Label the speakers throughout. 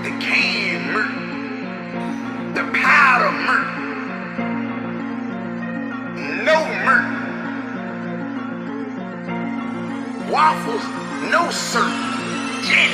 Speaker 1: the can murk, the powder murk, no murk, waffles, no syrup, yeah.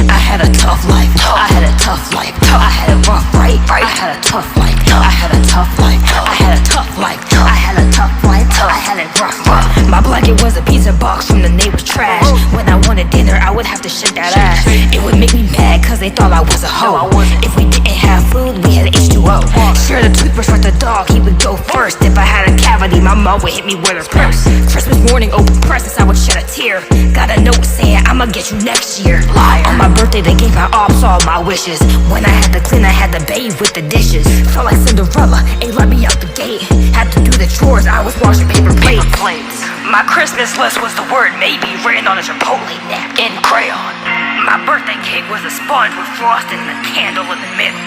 Speaker 2: I had a tough life, I had a tough life, I had it rough, right? I had a tough life, I had a tough life, I had a tough life, I had a tough life, I had it rough. My blanket was a pizza box from the neighbor's trash. When I wanted dinner, I would have to shake that ass. It would make me mad cause they thought I was a hoe. If we didn't have food, we had H2O. Share the toothbrush with the dog, he would go first. If I had a cavity, my mom would hit me with her purse. Christmas morning, open presents, I would shed a tear. Got a note saying, I'ma get you next year. On my birthday, they gave my ops all my wishes. When I had to clean, I had to bathe with the dishes. Felt like Cinderella, ain't let me out the gate. Had to do the chores, I was washing paper plates. My Christmas list was the word maybe written on a Chipotle napkin in crayon. My birthday cake was a sponge with frosting and a candle in the middle.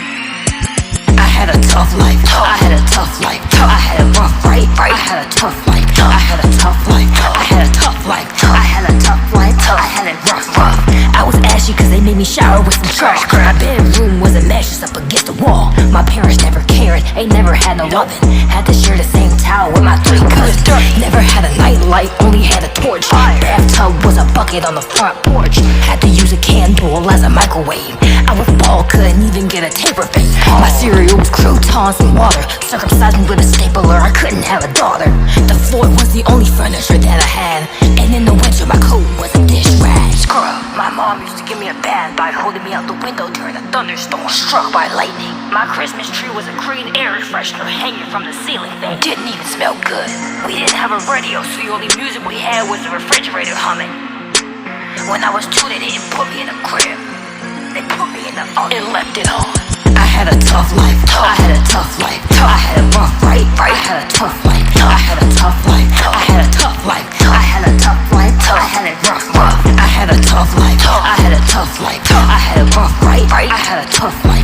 Speaker 2: I had a tough life, I had a tough life, I had it rough, right? I had a tough life, I had a tough life, I had a tough life, I had a tough life, I had it rough. I was ashy cause they made me shower with some chalk. My bedroom was a mattress up against the wall. My parents never cared, they never had no loving. Had to share the same towel with my 3 cousins. Never had a nightlight, only had a torch. Bathtub was a bucket on the front porch. Had to use a candle as a microwave. I was bald, couldn't even get a taper fade. My cereal was croutons and water. Circumcised me with a stapler, I couldn't have a daughter. The floor was the only furniture that I had. And in the winter my coat was a dish rag. My mom used to give me a bath by holding me out the window during a thunderstorm. Struck by lightning. My Christmas tree was a green air freshener hanging from the ceiling fan. Didn't even smell good. We didn't have a radio, so the only music we had was the refrigerator humming. When I was 2, they didn't put me in a crib. They put me in the oven and left it on. I had a tough life, I had a tough life, I had it rough, right? I had a tough life, I had a tough life, I had a tough life, I had a tough life, I had it rough. I had a tough life, I had a tough life, I had it rough, right? I had a tough life.